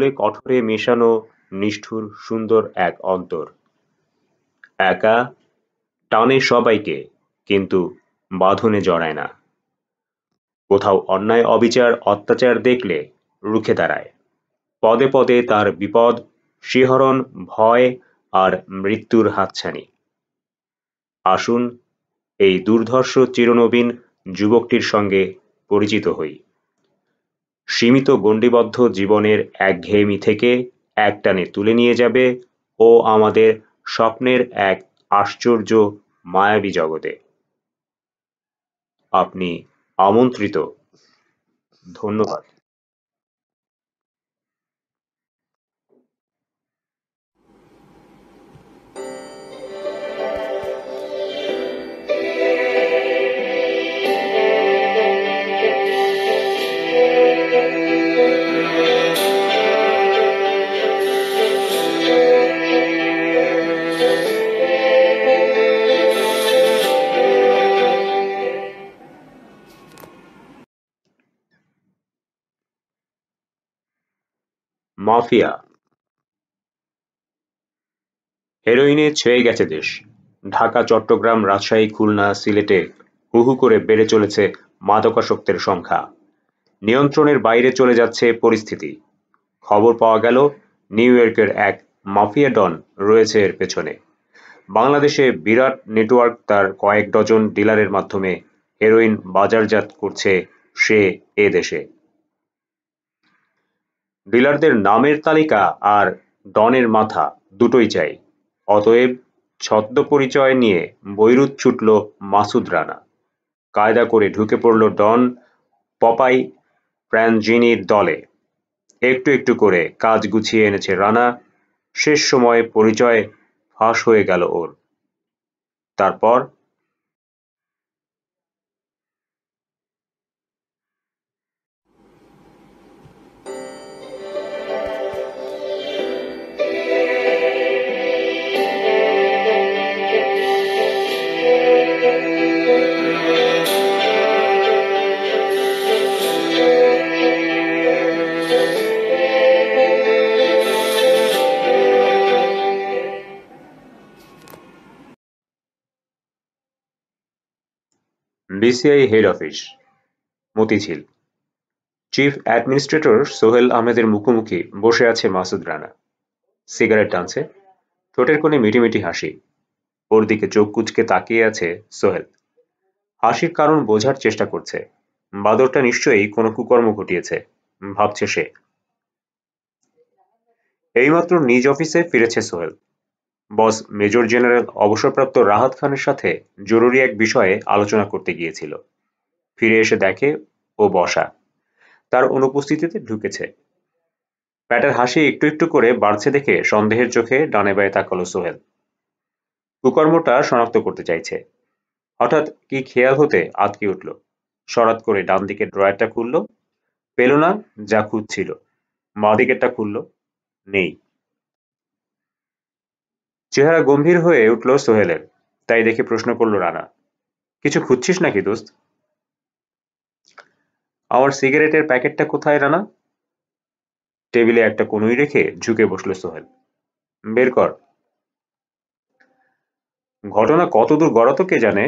আমূলে কঠোরে মেশানো নিষ্ঠুর সুন্দর এক অন্তর। একা টানে সবাইকে, কিন্তু বাঁধনে জড়ায় না। কোথাও অন্যায় অবিচার অত্যাচার দেখলে রুখে দাঁড়ায়। পদে পদে তার বিপদ, শিহরণ, ভয় আর মৃত্যুর হাতছানি। আসুন এই দুর্ধর্ষ চিরনবীন যুবকটির সঙ্গে পরিচিত হই। সীমিত গণ্ডিবদ্ধ জীবনের একঘেয়েমি থেকে একটানে তুলে নিয়ে যাবে ও আমাদের স্বপ্নের এক আশ্চর্য মায়াবী জগতে। আপনি আমন্ত্রিত। ধন্যবাদ। মাফিয়া। হেরোইনে ছেয়ে গেছে দেশ। ঢাকা, চট্টগ্রাম, রাজশাহী, খুলনা, সিলেটে হু হু করে বেড়ে চলেছে মাদকাসক্তের সংখ্যা। নিয়ন্ত্রণের বাইরে চলে যাচ্ছে পরিস্থিতি। খবর পাওয়া গেল নিউ ইয়র্কের এক মাফিয়া ডন রয়েছে এর পেছনে। বাংলাদেশে বিরাট নেটওয়ার্ক তার কয়েক ডজন ডিলারের মাধ্যমে হেরোইন বাজারজাত করছে সে এ দেশে। ডিলারদের নামের তালিকা আর ডনের মাথা দুটোই চাই। অতএব ছদ্মপরিচয় নিয়ে বৈরুত ছুটল মাসুদ রানা। কায়দা করে ঢুকে পড়ল ডন পপাই প্র্যানজিনির দলে। একটু একটু করে কাজ গুছিয়ে এনেছে রানা। শেষ সময়ে পরিচয় ফাঁস হয়ে গেল ওর। তারপর BCI head office, Motijheel. Chief administrator Sohel আহমেদের মুখোমুখি বসে আছে মাসুদ রানা। সিগারেট টানছে, ঠোঁটের কোণে মিটিমিটি হাসি। ওর দিকে চোখ কুঁচকে তাকিয়ে আছে সোহেল। হাসির কারণ বোঝার চেষ্টা করছে। বাদরটা নিশ্চয়ই কোনো কুকর্ম ঘটিয়েছে, ভাবছে সে। এইমাত্র নিজ অফিসে ফিরেছে সোহেল। বস মেজর জেনারেল অবসরপ্রাপ্ত রাহাত খানের সাথে জরুরি এক বিষয়ে আলোচনা করতে গিয়েছিল। ফিরে এসে দেখে ও বসা। তার অনুপস্থিতিতে ঢুকেছে। প্যাটের হাসি একটু একটু করে বাড়ছে দেখে সন্দেহের চোখে ডানে বাঁয়ে তাকালো সোহেল। কুকর্মটা শনাক্ত করতে চাইছে। হঠাৎ কি খেয়াল হতে আঁতকে উঠল। সরাত করে ডান দিকের ড্রয়ারটা খুলল। পেল না যা খুঁজছিল। বাঁ দিকেরটা খুলল। নেই। চেহারা গম্ভীর হয়ে উঠল সোহেলের। তাই দেখে প্রশ্ন করল রানা, কিছু খুঁজছিস নাকি দোস্ত? আমার সিগারেটের প্যাকেটটা কোথায় রানা? টেবিলে একটা কনুই রেখে ঝুঁকে বসল সোহেল। বের কর। ঘটনা কতদূর গড়াতো কে জানে।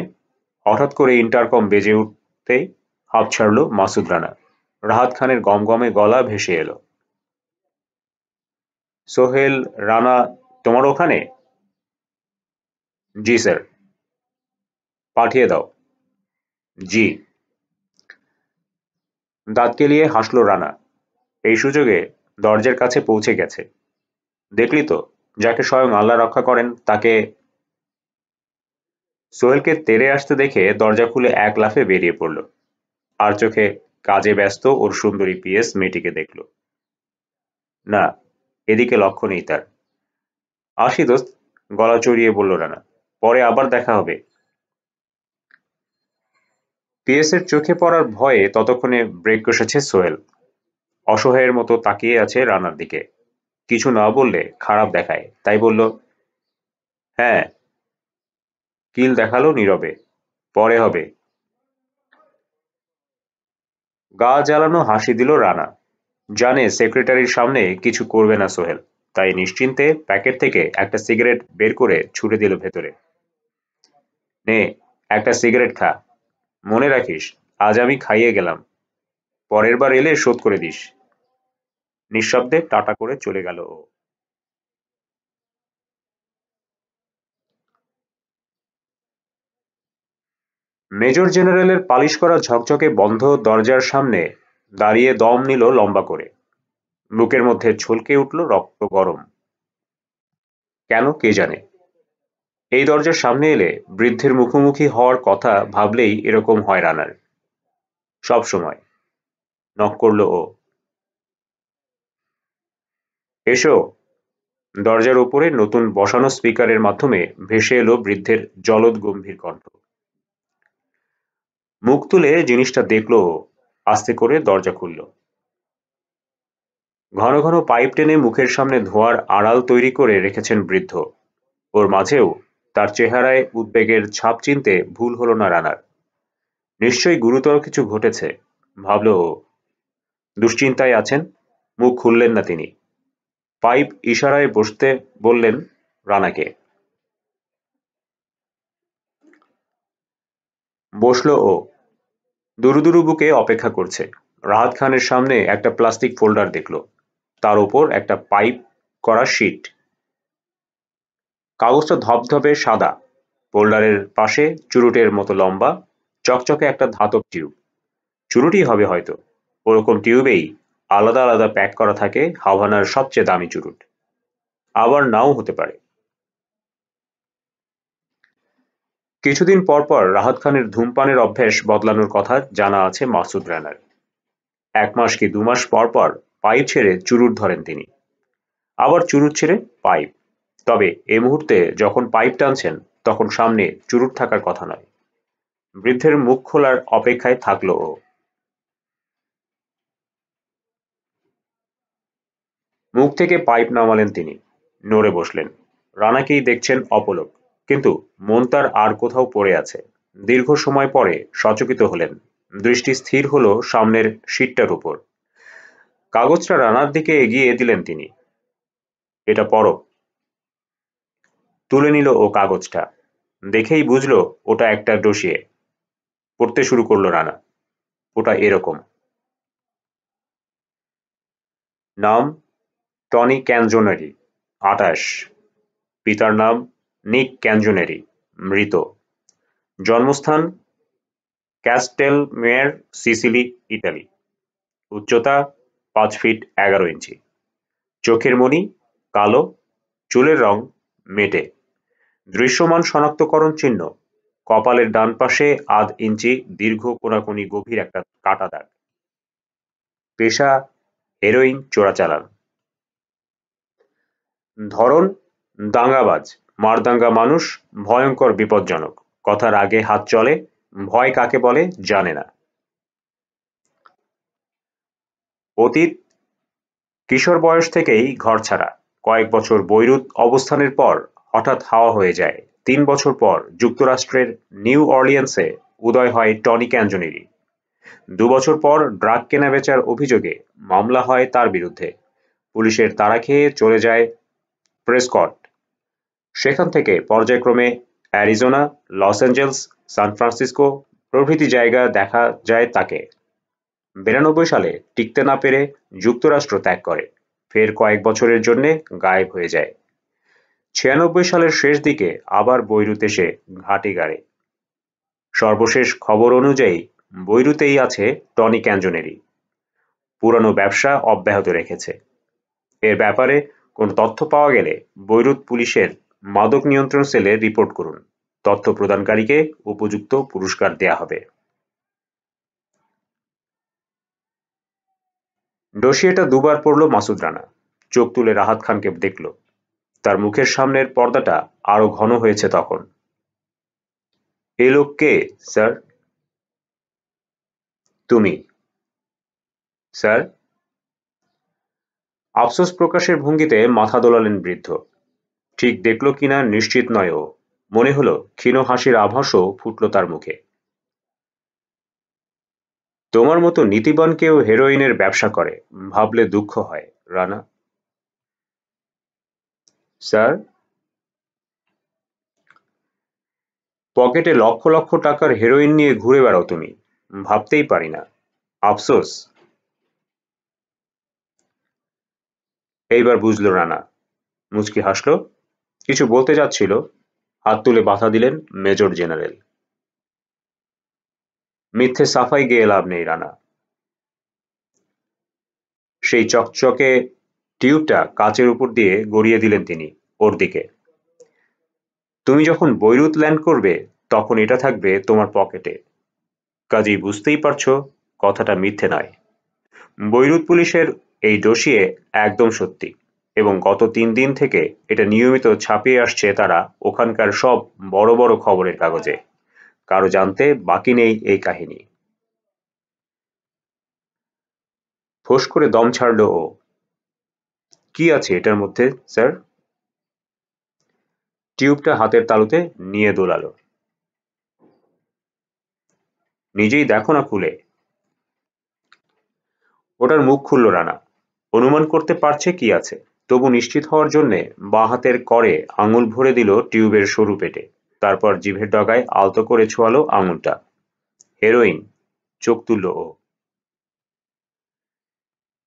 হঠাৎ করে ইন্টারকম বেজে উঠতেই হাঁপ ছাড়ল মাসুদ রানা। রাহাত খানের গমগমে গলা ভেসে এলো। সোহেল, রানা, তোমার ওখানে? জি স্যার। পাঠিয়ে দাও। জি। দাঁত কেলিয়ে হাসল রানা। এই সুযোগে দরজার কাছে পৌঁছে গেছে। দেখলি তো, যাকে স্বয়ং আল্লাহ রক্ষা করেন তাকে। সোহেলকে তেড়ে আসতে দেখে দরজা খুলে এক লাফে বেরিয়ে পড়ল। আর চোখে কাজে ব্যস্ত ওর সুন্দরী পিএস মেয়েটিকে দেখল। না, এদিকে লক্ষ্য নেই তার। আসি দোস্ত, গলা চড়িয়ে বলল রানা। পরে আবার দেখা হবে। পিএসের চোখে পড়ার ভয়ে ততক্ষণে ব্রেক কষেছে সোহেল। অসহায়ের মতো তাকিয়ে আছে রানার দিকে। কিছু না বললে খারাপ দেখায়, তাই বলল, হ্যাঁ। কিল দেখালো নীরবে। পরে হবে। গা জ্বালানো হাসি দিল রানা। জানে সেক্রেটারির সামনে কিছু করবে না সোহেল, তাই নিশ্চিন্তে প্যাকেট থেকে একটা সিগারেট বের করে ছুড়ে দিল ভেতরে। নে, একটা সিগারেট খা। মনে রাখিস, আজ আমি খাইয়ে গেলাম, পরের বার এলে শোধ করে দিস। নিঃশব্দে টাটা করে চলে গেল ও। মেজর জেনারেলের পালিশ করা ঝকঝকে বন্ধ দরজার সামনে দাঁড়িয়ে দম নিল লম্বা করে। বুকের মধ্যে ছলকে উঠল রক্ত গরম। কেন কে জানে। এই দরজার সামনে এলে বৃদ্ধের মুখোমুখি হওয়ার কথা ভাবলেই এরকম হয় রানার। সব সময়। নক করল ও। এসো। দরজার উপরে নতুন বসানো স্পিকারের মাধ্যমে ভেসে এলো বৃদ্ধের জলদ গম্ভীর কণ্ঠ। মুখ তুলে জিনিসটা দেখল ও। আস্তে করে দরজা খুলল। ঘন ঘন পাইপ টেনে মুখের সামনে ধোঁয়ার আড়াল তৈরি করে রেখেছেন বৃদ্ধ। ওর মাঝেও তার চেহারায় উদ্বেগের ছাপ চিনতে ভুল হলো না রানার। নিশ্চয়ই গুরুতর কিছু ঘটেছে, ভাবল ও। দুশ্চিন্তায় আছেন। মুখ খুললেন না তিনি। পাইপ ইশারায় বসতে বললেন রানাকে। বসল ও। দুরু দুরু বুকে অপেক্ষা করছে। রাহাত খানের সামনে একটা প্লাস্টিক ফোল্ডার দেখল। তার ওপর একটা পাইপ করা শীট। কাগজটা ধপধপে সাদা। ফোল্ডারের পাশে চুরুটের মতো লম্বা চকচকে একটা ধাতব টিউব। চুরুটই হবে হয়তো। ওরকম টিউবেই আলাদা আলাদা প্যাক করা থাকে হাভানার সবচেয়ে দামি চুরুট। আবার নাও হতে পারে। কিছুদিন পর পর রাহাত খানের ধূমপানের অভ্যেস বদলানোর কথা জানা আছে মাসুদ রানার। ১ মাস কি ২ মাস পর পর পাইপ ছেড়ে চুরুট ধরেন তিনি। আবার চুরুট ছেড়ে পাইপ। তবে এ মুহূর্তে যখন পাইপ টানছেন তখন সামনে চুরুট থাকার কথা নয়। বৃদ্ধের মুখ খোলার অপেক্ষায় থাকল ও। মুখ থেকে পাইপ নামালেন তিনি। নড়ে বসলেন। রানাকেই দেখছেন অপলক। কিন্তু মন তার আর কোথাও পড়ে আছে। দীর্ঘ সময় পরে সচকিত হলেন। দৃষ্টি স্থির হলো সামনের শীটটার উপর। কাগজটা রানার দিকে এগিয়ে দিলেন তিনি। এটা পড়ো। তুলে নিল ও কাগজটা। দেখেই বুঝল ওটা একটা ডোসিয়ে। পড়তে শুরু করল রানা। ওটা এরকম। নাম টনি ক্যানজোনারি, ২৮। পিতার নাম নিক ক্যানজোনারি, মৃত। জন্মস্থান ক্যাস্টেলমেয়ার, সিসিলি, ইতালি। উচ্চতা ৫ ফিট ১১ ইঞ্চি। চোখের মণি কালো, চুলের রং মেটে। দৃশ্যমান শনাক্তকরণ চিহ্ন কপালের ডান পাশে ০.৫ ইঞ্চি দীর্ঘ কোনাকুনি গভীর একটা কাটা দাগ। পেশা হেরোইন চোরাচালান। ধরন দাঙ্গাবাজ, মারদাঙ্গা মানুষ, ভয়ঙ্কর বিপজ্জনক। কথার আগে হাত চলে, ভয় কাকে বলে জানে না। অতীত কিশোর বয়স থেকেই ঘরছাড়া। কয়েক বছর বৈরুত অবস্থানের পর হঠাৎ হাওয়া হয়ে যায়। ৩ বছর পর যুক্তরাষ্ট্রের নিউ অর্লিয়েন্সে উদয় হয় টনি ক্যানজোনেরি। ২ বছর পর ড্রাগ কেনাবেচার অভিযোগে মামলা হয় তার বিরুদ্ধে। পুলিশের তাড়া খেয়ে চলে যায় প্রেসকট। সেখান থেকে পর্যায়ক্রমে Arizona, Los Angeles, San Francisco প্রভৃতি জায়গা দেখা যায় তাকে। ৯২ সালে টিকতে না পেরে যুক্তরাষ্ট্র ত্যাগ করে। ফের কয়েক বছরের জন্যে গায়েব হয়ে যায়। ৯৬ সালের শেষ দিকে আবার বৈরুত এসে ঘাঁটি গাড়ে। সর্বশেষ খবর অনুযায়ী বৈরুতেই আছে টনি ক্যানজোনেরি। পুরানো ব্যবসা অব্যাহত রেখেছে। এর ব্যাপারে কোনো তথ্য পাওয়া গেলে বৈরুত পুলিশের মাদক নিয়ন্ত্রণ সেলে রিপোর্ট করুন। তথ্য প্রদানকারীকে উপযুক্ত পুরস্কার দেয়া হবে। ডোসিয়েটা দুবার পড়ল মাসুদ রানা। চোখ তুলে রাহাত খানকে দেখল। তার মুখের সামনের পর্দাটা আরো ঘন হয়েছে তখন। এ লোক কে, স্যার? তুমি। স্যার? আফসোস প্রকাশের ভঙ্গিতে মাথা দোলালেন বৃদ্ধ। ঠিক দেখল কিনা নিশ্চিত নয় ও। মনে হলো ক্ষীণ হাসির আভাসও ফুটল তার মুখে। তোমার মতো নীতিবান কেউ হেরোইনের ব্যবসা করে ভাবলে দুঃখ হয়, রানা। স্যার? পকেটে লক্ষ লক্ষ টাকার হেরোইন নিয়ে ঘুরে বেড়াও তুমি, ভাবতেই পারি না। আফসোস। এইবার বুঝল রানা। মুচকি হাসল, কিছু বলতে যাচ্ছিল, হাত তুলে বাধা দিলেন মেজর জেনারেল। মিথ্যে সাফাই গেয়ে লাভ নেই, রানা। সেই চকচকে টিউবটা কাচের উপর দিয়ে গড়িয়ে দিলেন তিনি ওর দিকে। তুমি যখন বৈরুত ল্যান্ড করবে তখন এটা থাকবে তোমার পকেটে। কাজেই বুঝতেই পারছো কথাটা মিথ্যে নয়। বৈরুত পুলিশের এই ডোসিয়ে একদম সত্যি, এবং গত ৩ দিন থেকে এটা নিয়মিত ছাপিয়ে আসছে তারা ওখানকার সব বড় বড় খবরের কাগজে। কারো জানতে বাকি নেই এই কাহিনী। ফোঁস করে দম ছাড়ল ও। কি আছে এটার মধ্যে, স্যার? টিউবটা হাতের তালুতে নিয়ে দোলালো। নিজেই দেখো না খুলে। ওটার মুখ খুলল রানা। অনুমান করতে পারছে কি আছে, তবু নিশ্চিত হওয়ার জন্যে বাঁ হাতের করে আঙুল ভরে দিল টিউবের সরু পেটে। তারপর জিভের ডগায় আলতো করে ছোঁয়ালো আঙুলটা। হেরোইন। চোখ তুলল ও।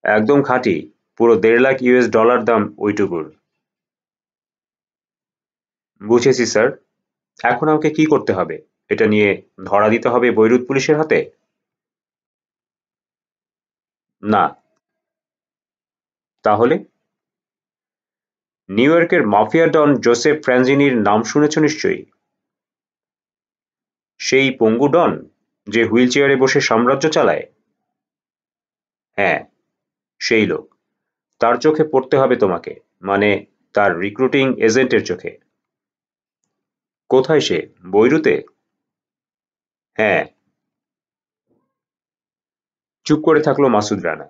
একদম খাঁটি, পুরো $1.৫ লাখ দাম ওইটুকুর। বুঝেছি স্যার। এখন আমাকে কি করতে হবে? এটা নিয়ে ধরা দিতে হবে বৈরুত পুলিশের হাতে? না। তাহলে? নিউ ইয়র্কের মাফিয়া ডন জোসেফ ফ্র্যাঞ্জিনির নাম শুনেছ নিশ্চয়ই। সেই পঙ্গু ডন, যে হুইল চেয়ারে বসে সাম্রাজ্য চালায়? হ্যাঁ, সেই লোক। তার চোখে পড়তে হবে তোমাকে, মানে তার রিক্রুটিং এজেন্টের চোখে। কোথায় সে, বৈরুতে? হ্যাঁ। চুপ করে থাকলো মাসুদ রানা।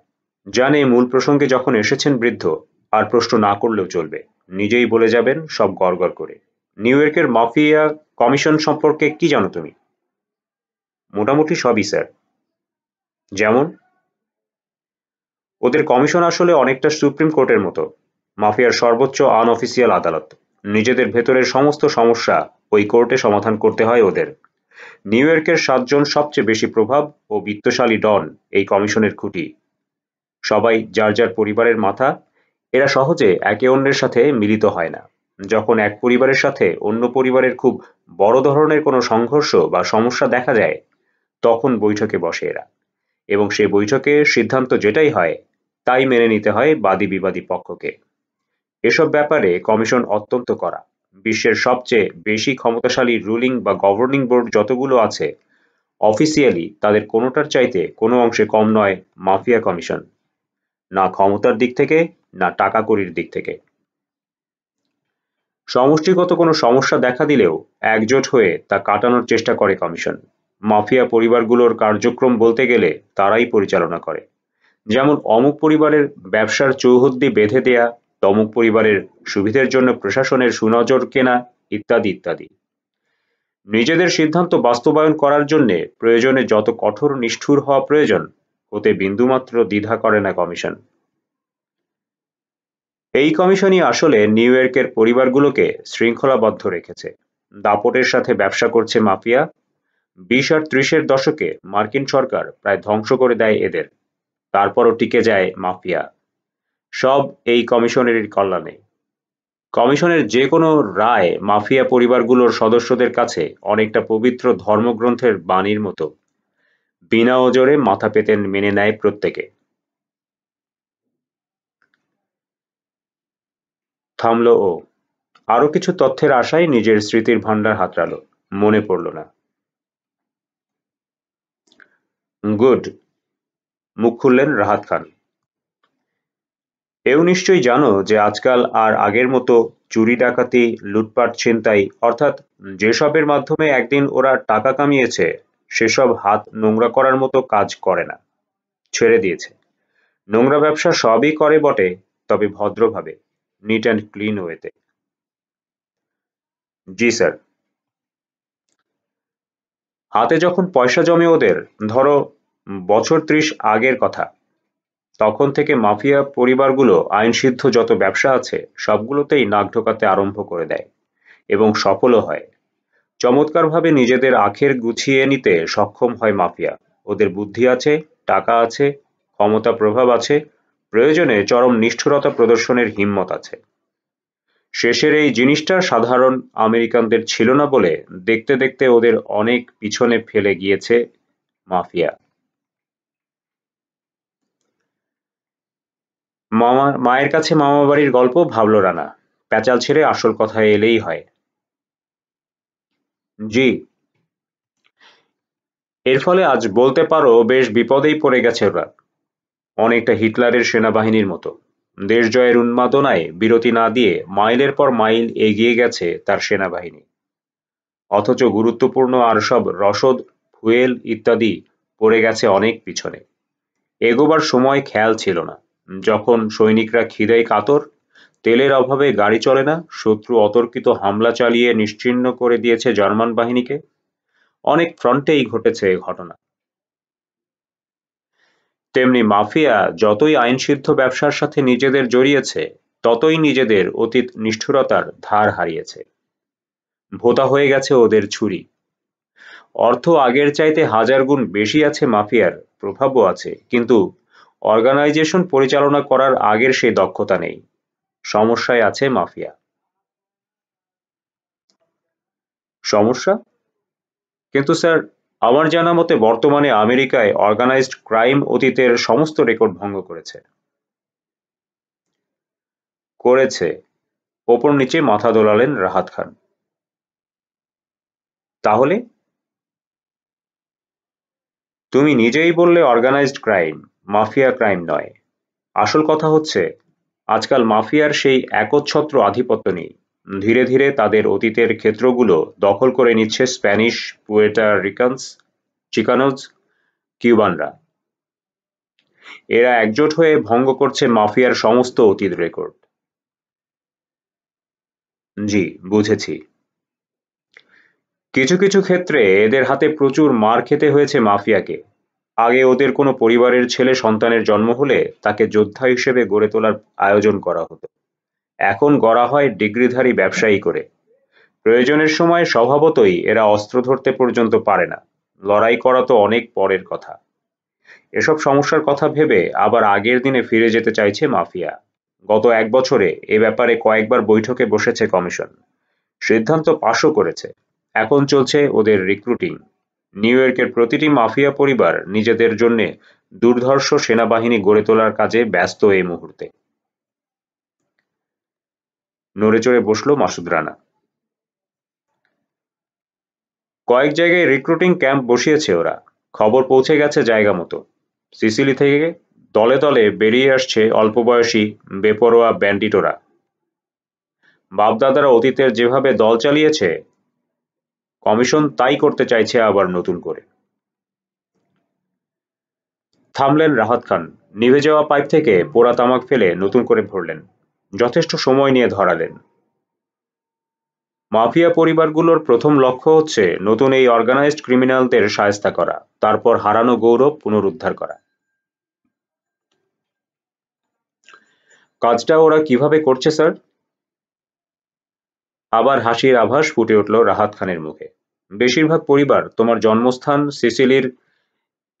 জানে মূল প্রসঙ্গে যখন এসেছেন বৃদ্ধ, আর প্রশ্ন না করলেও চলবে। নিজেই বলে যাবেন সব গড়গড় করে। নিউ ইয়র্কের মাফিয়া কমিশন সম্পর্কে কি জানো তুমি? মোটামুটি সবই, স্যার। যেমন? ওদের কমিশন আসলে অনেকটা সুপ্রিম কোর্টের মতো, মাফিয়ার সর্বোচ্চ আনঅফিসিয়াল আদালত। নিজেদের ভেতরের সমস্ত সমস্যা ওই কোর্টে সমাধান করতে হয় ওদের। নিউ ইয়র্কের ৭ জন সবচেয়ে বেশি প্রভাব ও বিত্তশালী ডন এই কমিশনের খুঁটি। সবাই যার যার পরিবারের মাথা। এরা সহজে একে অন্যের সাথে মিলিত হয় না। যখন এক পরিবারের সাথে অন্য পরিবারের খুব বড় ধরনের কোনো সংঘর্ষ বা সমস্যা দেখা যায়, তখন বৈঠকে বসে এরা, এবং সেই বৈঠকে সিদ্ধান্ত যেটাই হয় তাই মেনে নিতে হয় বাদী-বিবাদী পক্ষকে। এসব ব্যাপারে কমিশন অত্যন্ত কড়া। বিশ্বের সবচেয়ে বেশি ক্ষমতাশালী রুলিং বা গভর্নিং বোর্ড যতগুলো আছে, অফিসিয়ালি তাদের কোনোটার চাইতে কোনো অংশে কম নয় মাফিয়া কমিশন। না ক্ষমতার দিক থেকে, না টাকাকড়ির দিক থেকে। সমষ্টিগত কোনো সমস্যা দেখা দিলেও একজোট হয়ে তা কাটানোর চেষ্টা করে কমিশন। মাফিয়া পরিবারগুলোর কার্যক্রম বলতে গেলে তারাই পরিচালনা করে। যেমন অমুক পরিবারের ব্যবসার চৌহদ্দি বেঁধে দেয়া, তমুক পরিবারের সুবিধের জন্য প্রশাসনের সুনজর কেনা, ইত্যাদি ইত্যাদি। নিজেদের সিদ্ধান্ত বাস্তবায়ন করার জন্যে প্রয়োজনে যত কঠোর নিষ্ঠুর হওয়া প্রয়োজন, ওতে বিন্দুমাত্র দ্বিধা করে না কমিশন। এই কমিশনই আসলে নিউ ইয়র্কের পরিবারগুলোকে শৃঙ্খলাবদ্ধ রেখেছে। দাপটের সাথে ব্যবসা করছে মাফিয়া। ২০ আর ৩০-এর দশকে মার্কিন সরকার প্রায় ধ্বংস করে দেয় এদের। তারপরও টিকে যায় মাফিয়া। সব এই কমিশনেরই কল্যাণে। কমিশনের যে কোনো রায় মাফিয়া পরিবারগুলোর সদস্যদের কাছে অনেকটা পবিত্র ধর্মগ্রন্থের বাণীর মতো। বিনা ওজরে মাথা পেতে মেনে নেয় প্রত্যেকে। থামল ও। আরো কিছু তথ্যের আশায় নিজের স্মৃতির ভাণ্ডার হাতড়াল। মনে পড়ল না। গুড। মুখ খুললেন রাহাত খান। এও নিশ্চয়ই জানো যে আজকাল আর আগের মতো চুরি ডাকাতি, লুটপাট ছিনতাই, অর্থাৎ যেসবের মাধ্যমে একদিন ওরা টাকা কামিয়েছে, সেসব হাত নোংরা করার মতো কাজ করে না। ছেড়ে দিয়েছে। নোংরা ব্যবসা সবই করে বটে, তবে ভদ্রভাবে, নিট অ্যান্ড ক্লিন ওয়েতে। জি স্যার। হাতে যখন পয়সা জমে ওদের, ধরো বছর ৩০ আগের কথা। তখন থেকে মাফিয়া পরিবারগুলো আইনসিদ্ধ যত ব্যবসা আছে সবগুলোতেই নাক ঢোকাতে আরম্ভ করে দেয় এবং সফলও হয়। চমৎকারভাবে নিজেদের আখের গুছিয়ে নিতে সক্ষম হয় মাফিয়া। ওদের বুদ্ধি আছে, টাকা আছে, ক্ষমতা প্রভাব আছে, প্রয়োজনে চরম নিষ্ঠুরতা প্রদর্শনের হিম্মত আছে। শেষের এই জিনিসটা সাধারণ আমেরিকানদের ছিল না বলে দেখতে দেখতে ওদের অনেক পিছনে ফেলে গিয়েছে মাফিয়া। মায়ের কাছে মামাবাড়ির গল্প ভাবল রানা। প্যাচাল ছেড়ে আসল কথায় এলেই হয়। জি। এর ফলে আজ বলতে পারো বেশ বিপদেই পড়ে গেছে ওরা। অনেকটা হিটলারের সেনাবাহিনীর মতো। দেশ জয়ের উন্মাদনায় বিরতি না দিয়ে মাইলের পর মাইল এগিয়ে গেছে তার সেনাবাহিনী। অথচ গুরুত্বপূর্ণ আর সব রসদ, ফুয়েল ইত্যাদি পড়ে গেছে অনেক পিছনে। এগোবার সময় খেয়াল ছিল না। যখন সৈনিকরা খিদেয় কাতর, তেলের অভাবে গাড়ি চলে না, শত্রু অতর্কিত হামলা চালিয়ে নিশ্চিহ্ন করে দিয়েছে জার্মান বাহিনীকে। অনেক ফ্রন্টেই ঘটেছে এ ঘটনা। তেমনি মাফিয়া যতই আইনসিদ্ধ ব্যবসার সাথে নিজেদের জড়িয়েছে, ততই নিজেদের অতীত নিষ্ঠুরতার ধার হারিয়েছে। ভোঁতা হয়ে গেছে ওদের ছুরি। অর্থ আগের চাইতে হাজার গুণ বেশি আছে মাফিয়ার, প্রভাবও আছে, কিন্তু অর্গানাইজেশন পরিচালনা করার আগের সেই দক্ষতা নেই। সমস্যায় আছে মাফিয়া। সমস্যা? কিন্তু স্যার, আমার জানা মতে বর্তমানে আমেরিকায় অর্গানাইজড ক্রাইম অতীতের সমস্ত রেকর্ড ভঙ্গ করেছে। করেছে। ওপর নিচে মাথা দোলালেন রাহাত খান। তাহলে? তুমি নিজেই বললে অর্গানাইজড ক্রাইম, মাফিয়া ক্রাইম নয়। আসল কথা হচ্ছে, আজকাল মাফিয়ার সেই একচ্ছত্র আধিপত্য নেই। ধীরে ধীরে তাদের অতীতের ক্ষেত্রগুলো দখল করে নিচ্ছে স্প্যানিশ, পুয়ের্টো রিকানস, চিকানোজ, কিউবানরা। এরা একজোট হয়ে ভঙ্গ করছে মাফিয়ার সমস্ত অতীত রেকর্ড। জি, বুঝেছি। কিছু কিছু ক্ষেত্রে এদের হাতে প্রচুর মার খেতে হয়েছে মাফিয়াকে। আগে ওদের কোনো পরিবারের ছেলে সন্তানের জন্ম হলে তাকে যোদ্ধা হিসেবে গড়ে তোলার আয়োজন করা হতো। এখন গড়া হয় ডিগ্রিধারী ব্যবসায়ী করে। প্রয়োজনের সময় স্বভাবতই এরা অস্ত্র ধরতে পর্যন্ত পারে না। লড়াই করা তো অনেক পরের কথা। এসব সমস্যার কথা ভেবে আবার আগের দিনে ফিরে যেতে চাইছে মাফিয়া। গত ১ বছরে এ ব্যাপারে কয়েকবার বৈঠকে বসেছে কমিশন। সিদ্ধান্ত পাশও করেছে। এখন চলছে ওদের রিক্রুটিং। নিউ ইয়র্কের প্রতিটি মাফিয়া পরিবার নিজেদের জন্য দুর্ধর্ষ সেনাবাহিনী গড়ে তোলার কাজে ব্যস্ত এই মুহূর্তে। নড়েচড়ে বসল মাসুদ রানা। কয়েক জায়গায় রিক্রুটিং ক্যাম্প বসিয়েছে ওরা। খবর পৌঁছে গেছে জায়গা মতো। সিসিলি থেকে দলে দলে বেরিয়ে আসছে অল্পবয়সী বেপরোয়া ব্যান্ডিটোরা। বাপদাদারা অতীতের যেভাবে দল চালিয়েছে, কমিশন তাই করতে চাইছে আবার নতুন করে। থামলেন রাহাত খান। নিভে যাওয়া পাইপ থেকে পোড়া তামাক ফেলে নতুন করে ভরলেন। যথেষ্ট সময় নিয়ে ধরালেন। মাফিয়া পরিবারগুলোর প্রথম লক্ষ্য হচ্ছে নতুন এই অর্গানাইজড ক্রিমিনালদের শায়েস্তা করা, তারপর হারানো গৌরব পুনরুদ্ধার করা। কাজটা ওরা কিভাবে করছে স্যার? আবার হাসির আভাস ফুটে উঠল রাহাত খানের মুখে। বেশিরভাগ পরিবার তোমার জন্মস্থান সিসিলির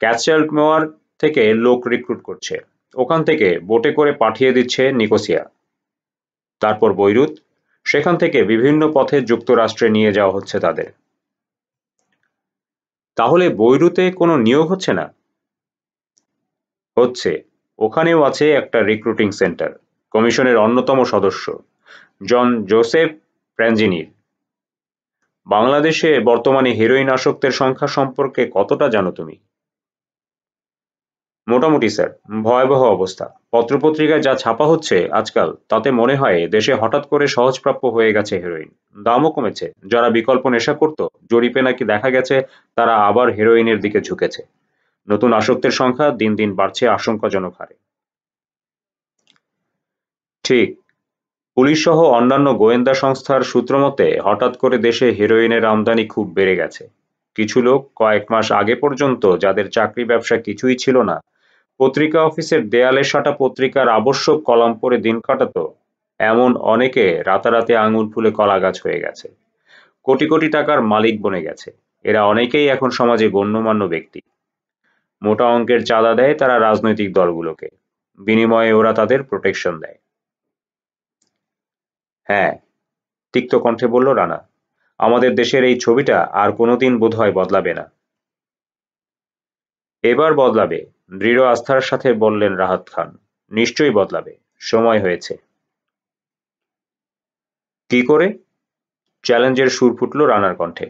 ক্যাসেলমেওয়ার থেকে লোক রিক্রুট করছে। ওখান থেকে বোটে করে পাঠিয়ে দিচ্ছে নিকোসিয়া, তারপর বৈরুত, সেখান থেকে বিভিন্ন পথে যুক্তরাষ্ট্রে নিয়ে যাওয়া হচ্ছে তাদের। তাহলে বৈরুতে কোনো নিয়োগ হচ্ছে না? হচ্ছে। ওখানেও আছে একটা রিক্রুটিং সেন্টার, কমিশনের অন্যতম সদস্য জন জোসেফ প্র্যাঞ্জিনির। বাংলাদেশে বর্তমানে হেরোইন আসক্তের সংখ্যা সম্পর্কে কতটা জানো তুমি? মোটামুটি স্যার। ভয়াবহ অবস্থা। পত্রপত্রিকায় যা ছাপা হচ্ছে আজকাল, তাতে মনে হয় দেশে হঠাৎ করে সহজপ্রাপ্য হয়ে গেছে হেরোইন। দামও কমেছে। যারা বিকল্প নেশা করত, জরিপে নাকি দেখা গেছে তারা আবার হেরোইনের দিকে ঝুঁকেছে। নতুন আসক্তের সংখ্যা দিন দিন বাড়ছে আশঙ্কাজনক হারে। ঠিক। পুলিশ সহ অন্যান্য গোয়েন্দা সংস্থার সূত্র মতে হঠাৎ করে দেশে হেরোইনের আমদানি খুব বেড়ে গেছে। কিছু লোক কয়েক মাস আগে পর্যন্ত যাদের চাকরি ব্যবসা কিছুই ছিল না, পত্রিকা অফিসের দেয়ালে সাঁটা পত্রিকার আবশ্যক কলাম পড়ে দিন কাটাতো, এমন অনেকে রাতারাতি আঙুল ফুলে কলা গাছ হয়ে গেছে, কোটি কোটি টাকার মালিক বনে গেছে। এরা অনেকেই এখন সমাজে গণ্যমান্য ব্যক্তি। মোটা অঙ্কের চাঁদা দেয় তারা রাজনৈতিক দলগুলোকে, বিনিময়ে ওরা তাদের প্রোটেকশন দেয়। হ্যাঁ, তিক্ত কণ্ঠে বলল রানা। আমাদের দেশের এই ছবিটা আর কোনোদিন বোধহয় বদলাবে না। এবার বদলাবে, দৃঢ় আস্থার সাথে বললেন রাহাত খান। নিশ্চয়ই বদলাবে, সময় হয়েছে। কি করে? চ্যালেঞ্জের সুর ফুটল রানার কণ্ঠে।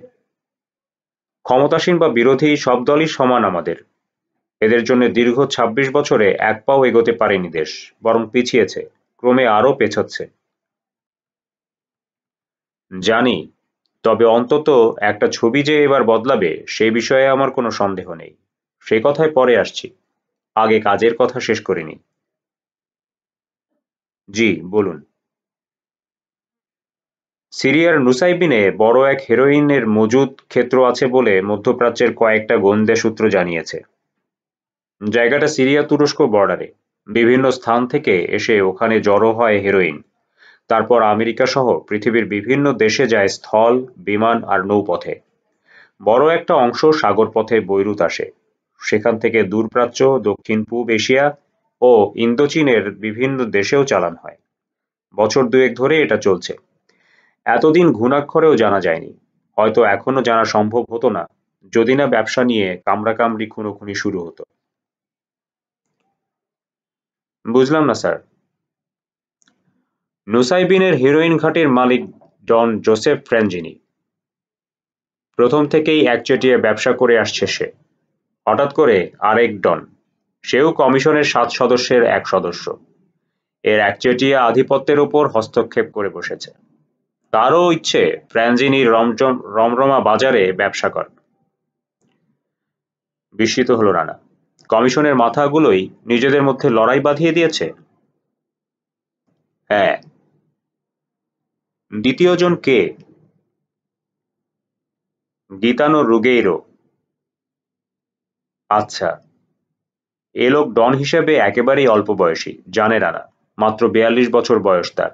ক্ষমতাসীন বা বিরোধী সব দলই সমান আমাদের। এদের জন্য দীর্ঘ ২৬ বছরে এক পাও এগোতে পারেনি দেশ, বরং পিছিয়েছে, ক্রমে আরও পেছচ্ছে। জানি, তবে অন্তত একটা ছবি যে এবার বদলাবে সেই বিষয়ে আমার কোনো সন্দেহ নেই। সে কথায় পরে আসছি, আগে কাজের কথা শেষ করিনি। জি, বলুন। সিরিয়ার নুসাইবিনে বড় এক হেরোইনের মজুদ ক্ষেত্র আছে বলে মধ্যপ্রাচ্যের কয়েকটা গোয়েন্দা সূত্র জানিয়েছে। জায়গাটা সিরিয়া তুরস্ক বর্ডারে। বিভিন্ন স্থান থেকে এসে ওখানে জড়ো হয় হেরোইন। তারপর আমেরিকা সহ পৃথিবীর বিভিন্ন দেশে যায় স্থল, বিমান আর নৌপথে। বড় একটা অংশ সাগরপথে বৈরুত আসে। সেখান থেকে দূরপ্রাচ্য, দক্ষিণ পূব এশিয়া ও ইন্দোচীনের বিভিন্ন দেশেও চালান হয়। বছর দুয়েক ধরে এটা চলছে। এতদিন ঘুণাক্ষরেও জানা যায়নি। হয়তো এখনো জানা সম্ভব হতো না, যদি না ব্যবসা নিয়ে কামড়াকামড়ি খুনোখুনি শুরু হতো। বুঝলাম না স্যার। নুসাইবিনের হেরোইন ঘাঁটির মালিক ডন জোসেফ ফ্র্যাঞ্জিনি। প্রথম থেকেই একচেটিয়া ব্যবসা করে আসছে সে। হঠাৎ করে আরেক ডন, সেও কমিশনের ৭ সদস্যের এক সদস্য, এর একচেটিয়া আধিপত্যের ওপর হস্তক্ষেপ করে বসেছে। তারও ইচ্ছে ফ্র্যাঞ্জিনির রমরমা বাজারে ব্যবসা কর। বিস্মিত হলো রানা। কমিশনের মাথাগুলোই নিজেদের মধ্যে লড়াই বাঁধিয়ে দিয়েছে? হ্যাঁ। দ্বিতীয় জন কে? গিতানো রুগেইরো। আচ্ছা, এ লোক ডন হিসেবে একেবারেই অল্প বয়সী, জানে রানা। মাত্র ৪২ বছর বয়স তার।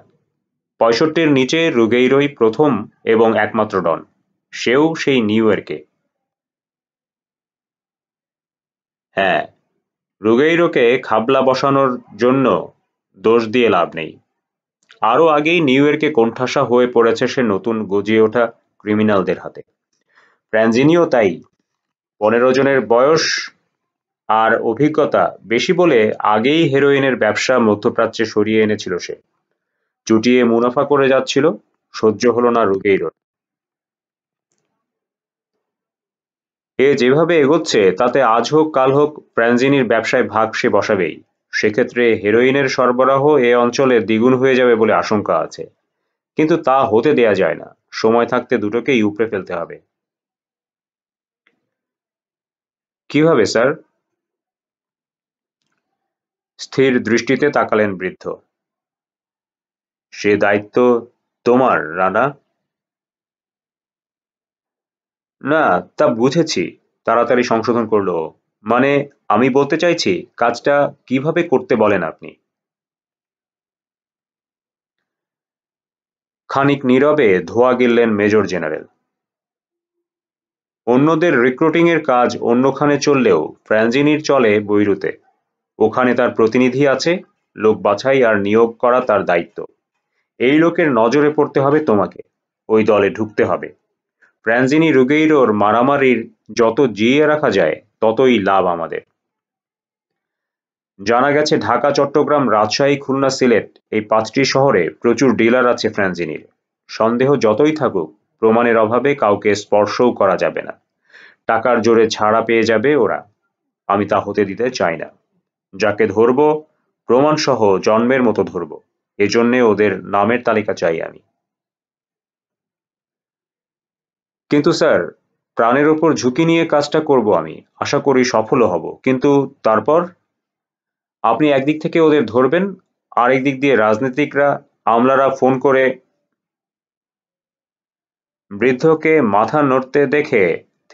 ৬৫-র নিচে রুগেইরোই প্রথম এবং একমাত্র ডন, সেও সেই নিউ ইয়র্কে। হ্যাঁ, রুগেইরোকে খাবলা বসানোর জন্য দোষ দিয়ে লাভ নেই। আরও আগেই নিউ ইয়র্কে কোণঠাসা হয়ে পড়েছে সে নতুন গজিয়ে ওঠা ক্রিমিনালদের হাতে। ফ্র্যাঞ্জিনিও তাই। ১৫ জনের বয়স আর অভিজ্ঞতা বেশি বলে আগেই হেরোইনের ব্যবসা মধ্যপ্রাচ্যে সরিয়ে এনেছিল সে। চুটিয়ে মুনাফা করে যাচ্ছিল, সহ্য হলো না রুগেইরোর। এ যেভাবে এগোচ্ছে তাতে আজ হোক কাল হোক ফ্র্যাঞ্জিনির ব্যবসায় ভাগ সে বসাবেই। সেক্ষেত্রে হেরোইনের সরবরাহ এ অঞ্চলে দ্বিগুণ হয়ে যাবে বলে আশঙ্কা আছে। কিন্তু তা হতে দেয়া যায় না। সময় থাকতে দুটোকেই উপড়ে ফেলতে হবে। কিভাবে স্যার? স্থির দৃষ্টিতে তাকালেন বৃদ্ধ। সে দায়িত্ব তোমার, রানা। না, তা বুঝেছি, তাড়াতাড়ি সংশোধন করল ও। মানে, আমি বলতে চাইছি, কাজটা কিভাবে করতে বলেন আপনি? খানিক নীরবে ধোঁয়া গিললেন মেজর জেনারেল। অন্যদের রিক্রুটিং এর কাজ অন্যখানে চললেও ফ্র্যাঞ্জিনির চলে বৈরুতে। ওখানে তার প্রতিনিধি আছে, লোক বাছাই আর নিয়োগ করা তার দায়িত্ব। এই লোকের নজরে পড়তে হবে তোমাকে, ওই দলে ঢুকতে হবে। ফ্র্যাঞ্জিনি রুগেইরোর মারামারির যত জিইয়ে রাখা যায় ততই লাভ আমাদের। জানা গেছে ঢাকা, চট্টগ্রাম, রাজশাহী, খুলনা, সিলেট এই ৫টি শহরে প্রচুর ডিলার আছে ফ্র্যাঞ্জিনির। সন্দেহ যতই থাকুক, প্রমাণের অভাবে কাউকে স্পর্শও করা যাবে না। টাকার জোরে ছাড়া পেয়ে যাবে ওরা। আমি তা হতে দিতে চাই না। যাকে ধরব, প্রমাণসহ জন্মের মতো ধরব। এজন্যে ওদের নামের তালিকা চাই আমি। কিন্তু স্যার, প্রাণের ওপর ঝুঁকি নিয়ে কাজটা করব আমি। আশা করি সফলও হব। কিন্তু তারপর? আপনি একদিক থেকে ওদের ধরবেন, আরেক দিক দিয়ে রাজনীতিকরা, আমলারা ফোন করে। বৃদ্ধকে মাথা নড়তে দেখে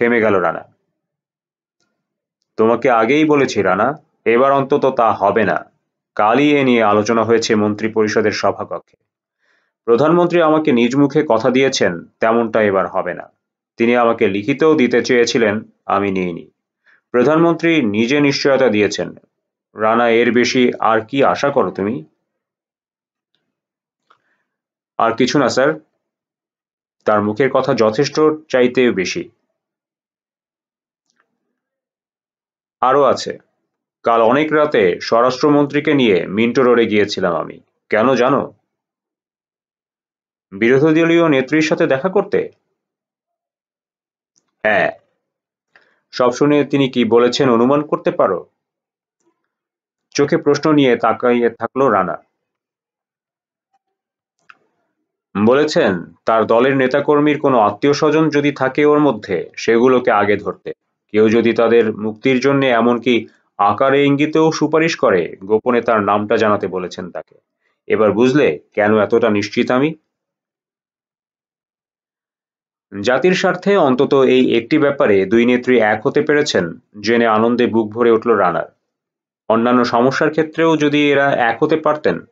থেমে গেল রানা। তোমাকে আগেই বলেছি রানা, এবার অন্তত তা হবে না। কালই এ নিয়ে আলোচনা হয়েছে মন্ত্রী পরিষদের সভাকক্ষে। প্রধানমন্ত্রী আমাকে নিজ মুখে কথা দিয়েছেন তেমনটা এবার হবে না। তিনি আমাকে লিখিতও দিতে চেয়েছিলেন, আমি নিইনি। প্রধানমন্ত্রী নিজে নিশ্চয়তা দিয়েছেন। রানা, এর বেশি আর কি আশা করো তুমি? আর কিছু না স্যার। তার মুখের কথা যথেষ্ট, চাইতেও বেশি। আরও আছে। কাল অনেক রাতে স্বরাষ্ট্রমন্ত্রীকে নিয়ে মিন্টো রোডে গিয়েছিলাম আমি। কেন জানো? বিরোধী দলীয় নেত্রীর সাথে দেখা করতে। হ্যাঁ। সব শুনে তিনি কি বলেছেন অনুমান করতে পারো? চোখে প্রশ্ন নিয়ে তাকাইয়ে থাকলো রানা। বলেছেন তার দলের নেতাকর্মীর কোনো আত্মীয়-স্বজন যদি থাকে ওর মধ্যে, সেগুলোকে আগে ধরতে। কেউ যদি তাদের মুক্তির জন্যে এমনকি আকারে ইঙ্গিতেও সুপারিশ করে, গোপনে তার নামটা জানাতে বলেছেন তাকে। এবার বুঝলে কেন এতটা নিশ্চিত আমি? জাতির স্বার্থে অন্তত এই একটি ব্যাপারে দুই নেত্রী এক হতে পেরেছেন জেনে আনন্দে বুক ভরে উঠল রানার। অন্যান্য সমস্যার ক্ষেত্রেও যদি এরা এক হতে পারতেন।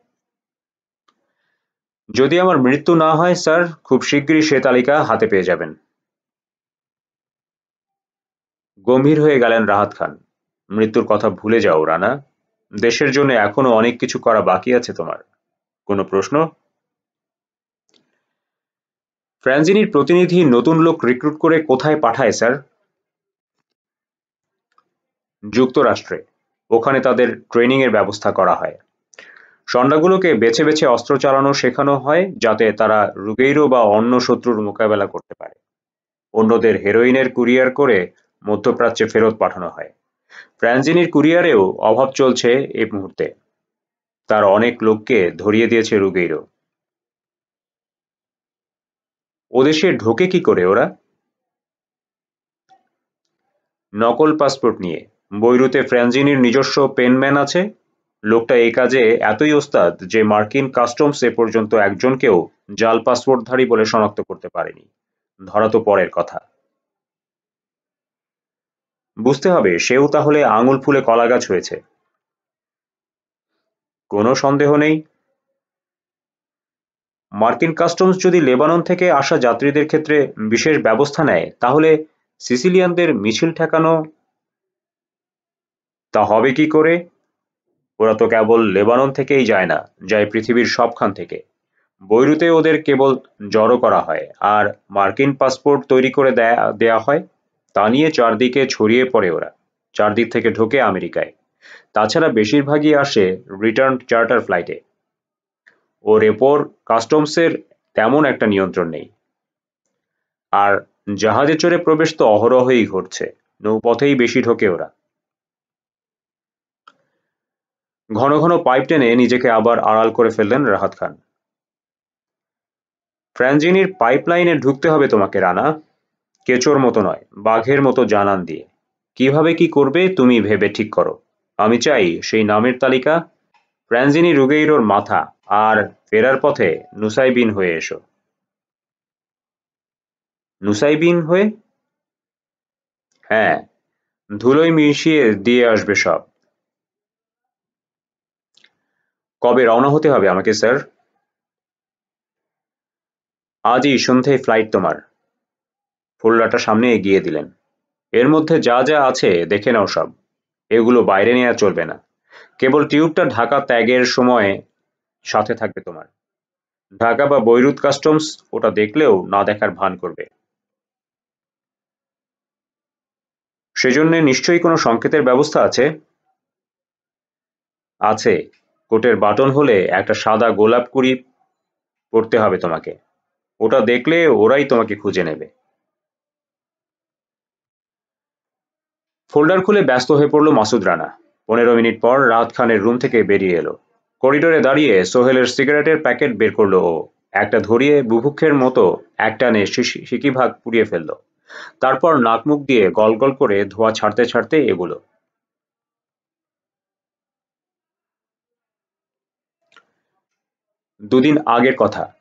যদি আমার মৃত্যু না হয় স্যার, খুব শিগগিরই সে তালিকা হাতে পেয়ে যাবেন। গম্ভীর হয়ে গেলেন রাহাত খান। মৃত্যুর কথা ভুলে যাও রানা। দেশের জন্য এখনো অনেক কিছু করা বাকি আছে তোমার। কোনো প্রশ্ন? ফ্রাঞ্জিনির প্রতিনিধি নতুন লোক রিক্রুট করে কোথায় পাঠায় স্যার? যুক্তরাষ্ট্রে। ওখানে তাদের ট্রেনিং এর ব্যবস্থা করা হয়। সন্ডাগুলোকে বেছে বেছে অস্ত্র চালানো শেখানো হয় যাতে তারা রুগেইরো বা অন্য শত্রুর মোকাবেলা করতে পারে। অন্যদের হেরোইনের কুরিয়ার করে মধ্যপ্রাচ্যে ফেরত পাঠানো হয়। ফ্রাঞ্জিনির কুরিয়ারেও অভাব চলছে এই মুহূর্তে। তার অনেক লোককে ধরিয়ে দিয়েছে রুগেইরো। ওদেশে ঢোকে কি করে ওরা? নকল পাসপোর্ট নিয়ে। বৈরুতে ফ্রাঞ্জিনির নিজস্ব পেনম্যান আছে। লোকটা এই কাজে এতই ওস্তাদ যে মার্কিন কাস্টমস এ পর্যন্ত একজনকেও জাল পাসপোর্টধারী বলে শনাক্ত করতে পারেনি। ধরা তো পরের কথা। বুঝতে হবে সেও তাহলে আঙুল ফুলে কলাগাছ হয়েছে। কোনো সন্দেহ নেই। মার্কিন কাস্টমস যদি লেবানন থেকে আসা যাত্রীদের ক্ষেত্রে বিশেষ ব্যবস্থা নেয়, তাহলে সিসিলিয়ানদের মিছিল ঠেকানো তা হবে কি করে? ওরা তো কেবল লেবানন থেকেই যায় না, যায় পৃথিবীর সবখান থেকে। বৈরুতে ওদের কেবল জড়ো করা হয় আর মার্কিন পাসপোর্ট তৈরি করে দেয়া হয়। তা নিয়ে চারদিকে ছড়িয়ে পড়ে ওরা। চারদিক থেকে ঢোকে আমেরিকায়। তাছাড়া বেশিরভাগই আসে রিটার্ন চার্টার ফ্লাইটে। ওর এরপর কাস্টমসের তেমন একটা নিয়ন্ত্রণ নেই। আর জাহাজে চড়ে প্রবেশ তো অহরহই ঘটছে। নৌপথেই বেশি ঢোকে ওরা। ঘন ঘন পাইপ টেনে নিজেকে আবার আড়াল করে ফেললেন রাহাত খান। ফ্রাঞ্জিনির পাইপলাইনে ঢুকতে হবে তোমাকে রানা। কেঁচোর মতো নয়, বাঘের মতো জানান দিয়ে। কিভাবে কি করবে তুমি ভেবে ঠিক করো। আমি চাই সেই নামের তালিকা। ফ্রাঞ্জিনি রুগেইরোর মাথা। আর ফেরার পথে নুসাইবিন হয়ে এসো। নুসাইবিন হয়ে? হ্যাঁ। ধুলোয় মিশিয়ে দিয়ে আসবে সব। কবে রওনা হতে হবে আমাকে স্যার? আজই সন্ধ্যায় ফ্লাইট তোমার। ফোল্ডারটা সামনে এগিয়ে দিলেন। এর মধ্যে যা যা আছে দেখে নাও সব। এগুলো বাইরে নেওয়া চলবে না। কেবল টিউবটা ঢাকা ত্যাগের সময় সাথে থাকবে তোমার। ঢাকা বা বৈরুত কাস্টমস ওটা দেখলেও না দেখার ভান করবে। সেজন্যে নিশ্চয়ই কোনো সংকেতের ব্যবস্থা আছে? আছে। কোটের বাটন হলে একটা সাদা গোলাপ কুড়ি পরতে হবে তোমাকে। ওটা দেখলে ওরাই তোমাকে খুঁজে নেবে। ফোল্ডার খুলে ব্যস্ত হয়ে পড়ল মাসুদ রানা। 15 মিনিট পর রাহাত খানের রুম থেকে বেরিয়ে এলো। করিডোরে দাঁড়িয়ে সোহেলের সিগারেটের প্যাকেট বের করলো ও। একটা ধরিয়ে বুভুক্ষের মতো একটানে সিকিভাগ পুড়িয়ে ফেলল। তারপর নাক মুখ দিয়ে গল গল করে ধোঁয়া ছাড়তে ছাড়তে এগুলো। দুদিন আগের কথা।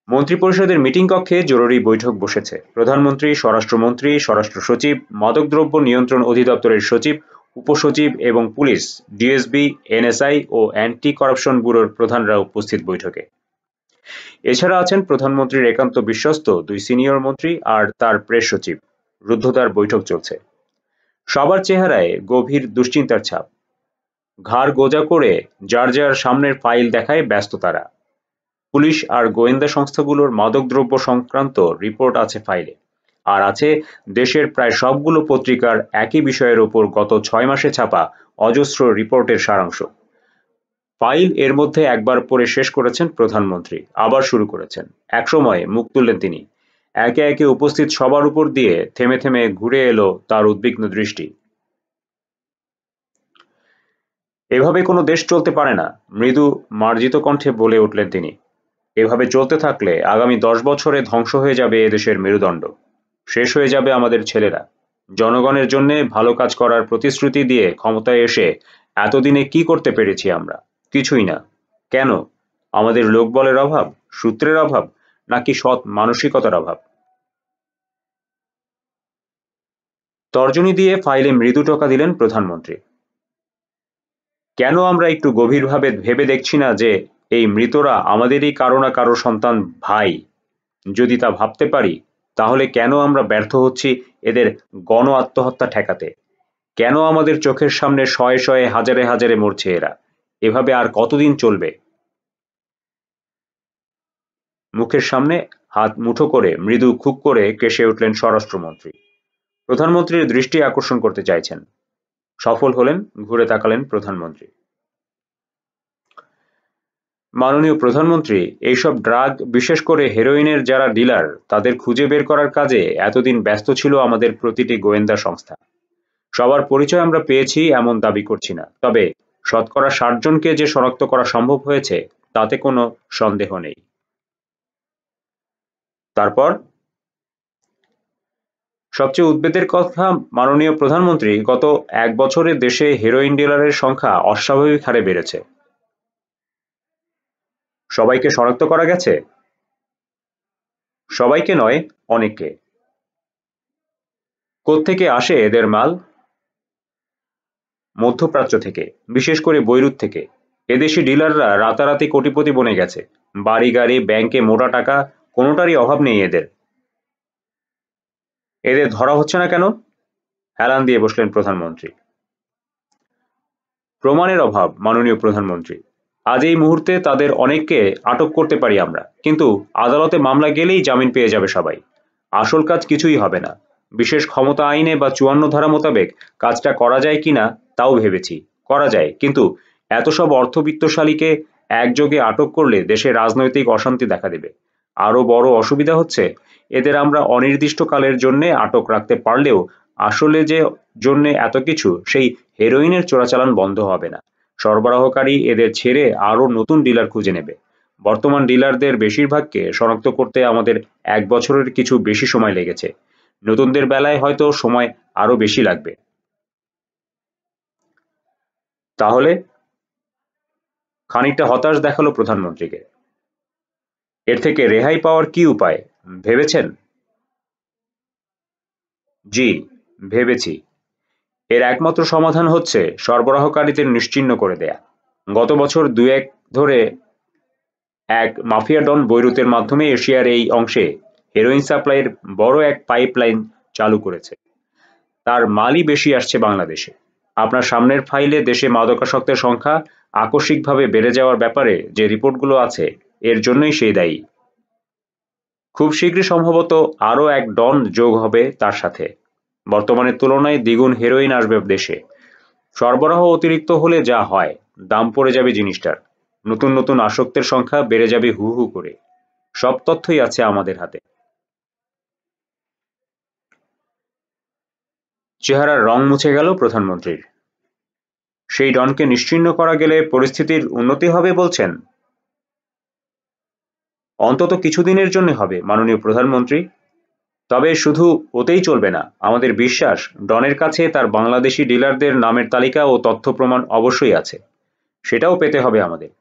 মন্ত্রিপরিষদের মিটিং কক্ষে জরুরি বৈঠক বসেছে। প্রধানমন্ত্রী, স্বরাষ্ট্রমন্ত্রী, স্বরাষ্ট্র সচিব, মাদকদ্রব্য নিয়ন্ত্রণ অধিদপ্তরের সচিব, উপসচিব এবং পুলিশ, ডিএসবি, এনএসআই ও অ্যান্টি করাপশন ব্যুরোর প্রধানরা উপস্থিত বৈঠকে। এছাড়া আছেন প্রধানমন্ত্রীর একান্ত বিশ্বস্ত 2 সিনিয়র মন্ত্রী আর তার প্রেস সচিব। রুদ্ধদ্বার বৈঠক চলছে। সবার চেহারায় গভীর দুশ্চিন্তার ছাপ। ঘাড় গোজা করে যার যার সামনের ফাইল দেখায় ব্যস্ত তারা। পুলিশ আর গোয়েন্দা সংস্থাগুলোর মাদকদ্রব্য সংক্রান্ত রিপোর্ট আছে ফাইলে, আর আছে দেশের প্রায় সবগুলো পত্রিকার একই বিষয়ের ওপর গত 6 মাসে ছাপা অজস্র রিপোর্টের সারাংশ। ফাইল এর মধ্যে একবার পড়ে শেষ করেছেন প্রধানমন্ত্রী, আবার শুরু করেছেন। একসময় মুখ তুললেন তিনি। একে একে উপস্থিত সবার উপর দিয়ে থেমে থেমে ঘুরে এলো তার উদ্বিগ্ন দৃষ্টি। এভাবে কোনো দেশ চলতে পারে না, মৃদু মার্জিত কণ্ঠে বলে উঠলেন তিনি। এভাবে চলতে থাকলে আগামী 10 বছরে ধ্বংস হয়ে যাবে এদেশের মেরুদণ্ড। শেষ হয়ে যাবে আমাদের ছেলেরা। জনগণের জন্যে ভালো কাজ করার প্রতিশ্রুতি দিয়ে ক্ষমতায় এসে এতদিনে কি করতে পেরেছি আমরা? কিছুই না। কেন? আমাদের লোকবলের অভাব, সূত্রের অভাব, নাকি সৎ মানসিকতার অভাব? তর্জনী দিয়ে ফাইলে মৃদু টোকা দিলেন প্রধানমন্ত্রী। কেন আমরা একটু গভীরভাবে ভেবে দেখছি না যে এই মৃতরা আমাদেরই কারো না কারো সন্তান, ভাই? যদি তা ভাবতে পারি, তাহলে কেন আমরা ব্যর্থ হচ্ছি এদের গণ আত্মহত্যা ঠেকাতে? কেন আমাদের চোখের সামনে শয়ে শয়ে হাজারে হাজারে মরছে এরা? এভাবে আর কতদিন চলবে? মুখের সামনে হাত মুঠো করে মৃদু খুব করে কেশে উঠলেন স্বরাষ্ট্রমন্ত্রী। প্রধানমন্ত্রীর দৃষ্টি আকর্ষণ করতে চাইছেন। সফল হলেন, ঘুরে তাকালেন প্রধানমন্ত্রী। মাননীয় প্রধানমন্ত্রী, এইসব ড্রাগ, বিশেষ করে হেরোইনের যারা ডিলার, তাদের খুঁজে বের করার কাজে এতদিন ব্যস্ত ছিল আমাদের প্রতিটি গোয়েন্দা সংস্থা। সবার পরিচয় আমরা পেয়েছি এমন দাবি করছি না, তবে শতকরা 60 জনকে যে শনাক্ত করা সম্ভব হয়েছে তাতে কোনো সন্দেহ নেই। তারপর সবচেয়ে উদ্বেগের কথা, মাননীয় প্রধানমন্ত্রী, গত 1 বছরে দেশে হেরোইন ডিলারের সংখ্যা অস্বাভাবিক হারে বেড়েছে। সবাইকে শনাক্ত করা গেছে? সবাইকে নয়, অনেককে। কোত্থেকে আসে এদের মাল? মধ্যপ্রাচ্য থেকে, বিশেষ করে বৈরুত থেকে। এদেশি ডিলাররা রাতারাতি কোটিপতি বনে গেছে। বাড়ি গাড়ি, ব্যাংকে মোটা টাকা, কোনোটারই অভাব নেই এদের। এদের ধরা হচ্ছে না কেন? হেলান দিয়ে বসলেন প্রধানমন্ত্রী। প্রমাণের অভাব, মাননীয় প্রধানমন্ত্রী। আজ এই মুহূর্তে তাদের অনেককে আটক করতে পারি আমরা, কিন্তু আদালতে মামলা গেলেই জামিন পেয়ে যাবে সবাই। আসল কাজ কিছুই হবে না। বিশেষ ক্ষমতা আইনে বা 54 ধারা মোতাবেক কাজটা করা যায় কিনা তাও ভেবেছি। করা যায়, কিন্তু এত সব অর্থবিত্তশালীকে একযোগে আটক করলে দেশে রাজনৈতিক অশান্তি দেখা দেবে। আরো বড় অসুবিধা হচ্ছে, এদের আমরা অনির্দিষ্টকালের জন্যে আটক রাখতে পারলেও আসলে যে জন্যে এত কিছু, সেই হেরোইনের চোরাচালান বন্ধ হবে না। সরবরাহকারী এদের ছেড়ে আরো নতুন ডিলার খুঁজে নেবে। বর্তমান ডিলারদের বেশিরভাগকে শনাক্ত করতে আমাদের 1 বছরের কিছু বেশি সময় লেগেছে। নতুনদের বেলায় হয়তো সময় আরো বেশি লাগবে। তাহলে? খানিকটা হতাশ দেখালো প্রধানমন্ত্রীকে। এর থেকে রেহাই পাওয়ার কি উপায় ভেবেছেন? জি, ভেবেছি। এর একমাত্র সমাধান হচ্ছে সরবরাহকারীদের নিশ্চিহ্ন করে দেয়া। গত বছর 2-1 ধরে এক মাফিয়া ডন বৈরুতের মাধ্যমে এশিয়ার এই অংশে হেরোইন সাপ্লাইয়ের বড় এক পাইপলাইন চালু করেছে। তার মালই বেশি আসছে বাংলাদেশে। আপনার সামনের ফাইলে দেশে মাদকাসক্তের সংখ্যা আকস্মিকভাবে বেড়ে যাওয়ার ব্যাপারে যে রিপোর্টগুলো আছে, এর জন্যই সে দায়ী। খুব শীঘ্রই সম্ভবত আরও এক ডন যোগ হবে তার সাথে। বর্তমানের তুলনায় দ্বিগুণ হেরোইন আসবে দেশে। সরবরাহ অতিরিক্ত হলে যা হয়, দাম পড়ে যাবে জিনিসটার। নতুন নতুন আসক্তের সংখ্যা বেড়ে যাবে হু হু করে। সব তথ্যই আছে আমাদের হাতে। চেহারার রং মুছে গেল প্রধানমন্ত্রীর। সেই ডনকে নিশ্চিহ্ন করা গেলে পরিস্থিতির উন্নতি হবে বলছেন? অন্তত কিছুদিনের জন্য হবে, মাননীয় প্রধানমন্ত্রী। তবে শুধু ওতেই চলবে না। আমাদের বিশ্বাস, ডনের কাছে তার বাংলাদেশি ডিলারদের নামের তালিকা ও তথ্য প্রমাণ অবশ্যই আছে। সেটাও পেতে হবে আমাদের।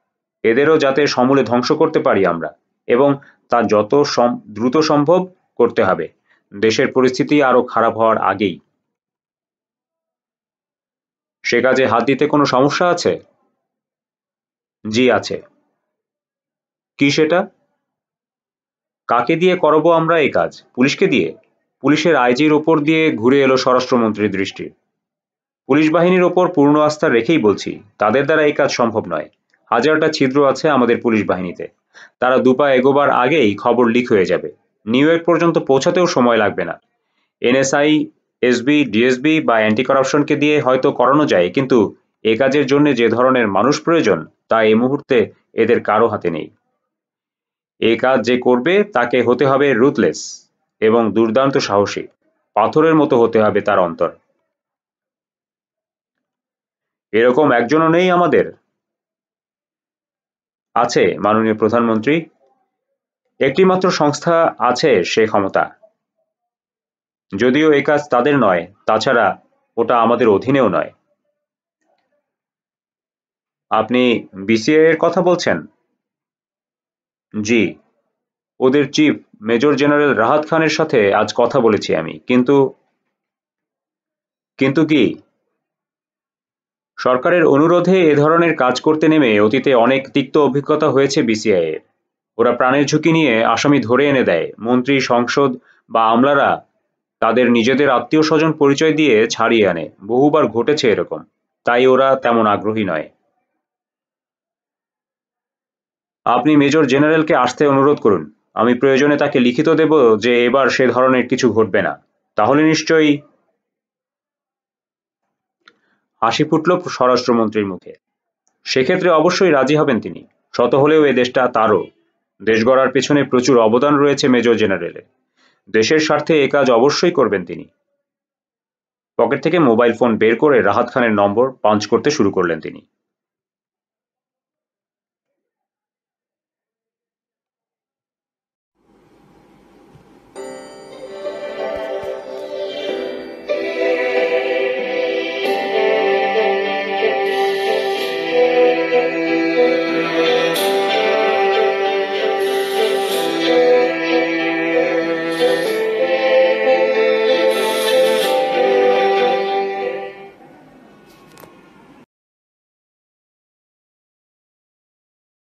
এদেরও যাতে সমূলে ধ্বংস করতে পারি আমরা, এবং তা যত দ্রুত সম্ভব করতে হবে, দেশের পরিস্থিতি আরো খারাপ হওয়ার আগেই। সে কাজে হাত দিতে কোনো সমস্যা আছে? জি আছে। কি সেটা? কাকে দিয়ে করাবো আমরা এই কাজ? পুলিশকে দিয়ে? পুলিশের আইজির ওপর দিয়ে ঘুরে এলো স্বরাষ্ট্রমন্ত্রীর দৃষ্টি। পুলিশ বাহিনীর ওপর পূর্ণ আস্থা রেখেই বলছি, তাদের দ্বারা এই কাজ সম্ভব নয়। হাজারটা ছিদ্র আছে আমাদের পুলিশ বাহিনীতে। তারা দুপা এগোবার আগেই খবর লিক হয়ে যাবে। নিউ ইয়র্ক পর্যন্ত পৌঁছাতেও সময় লাগবে না। এনএসআই, এসবি, ডিএসবি বা অ্যান্টি কারাপশনকে দিয়ে হয়তো করানো যায়, কিন্তু এ কাজের জন্য যে ধরনের মানুষ প্রয়োজন তা এই মুহূর্তে এদের কারো হাতে নেই। এই কাজ যে করবে তাকে হতে হবে রুথলেস এবং দুর্দান্ত সাহসী। পাথরের মতো হতে হবে তার অন্তর। এরকম একজনও নেই আমাদের? আছে মাননীয় প্রধানমন্ত্রী। একটিমাত্র সংস্থা আছে সে ক্ষমতা। যদিও এ কাজ তাদের নয়, তাছাড়া ওটা আমাদের অধীনেও নয়। আপনি বিসিআই এর কথা বলছেন? জি, ওদের চিফ মেজর জেনারেল রাহাত খানের সাথে আজ কথা বলেছি আমি। কিন্তু কি? সরকারের অনুরোধে এ ধরনের কাজ করতে নেমে অতীতে অনেক তিক্ত অভিজ্ঞতা হয়েছে বিসিআই এর। ওরা প্রাণের ঝুঁকি নিয়ে আসামি ধরে এনে দেয়। মন্ত্রী, সংসদ বা আমলারা তাদের নিজেদের আত্মীয় স্বজন পরিচয় দিয়ে ছাড়িয়ে আনে। বহুবার ঘটেছে এরকম। তাই ওরা তেমন আগ্রহী নয়। আপনি মেজর জেনারেলকে আসতে অনুরোধ করুন। আমি প্রয়োজনে তাকে লিখিত দেব যে এবার সে ধরনের কিছু ঘটবে না। তাহলে নিশ্চয়ই। হাসি ফুটল স্বরাষ্ট্রমন্ত্রীর মুখে। সেক্ষেত্রে অবশ্যই রাজি হবেন তিনি। শত হলেও এ দেশটা তারও। দেশ গড়ার পেছনে প্রচুর অবদান রয়েছে মেজর জেনারেলের। দেশের স্বার্থে এ কাজ অবশ্যই করবেন তিনি। পকেট থেকে মোবাইল ফোন বের করে রাহাত খানের নম্বর পাঞ্চ করতে শুরু করলেন তিনি।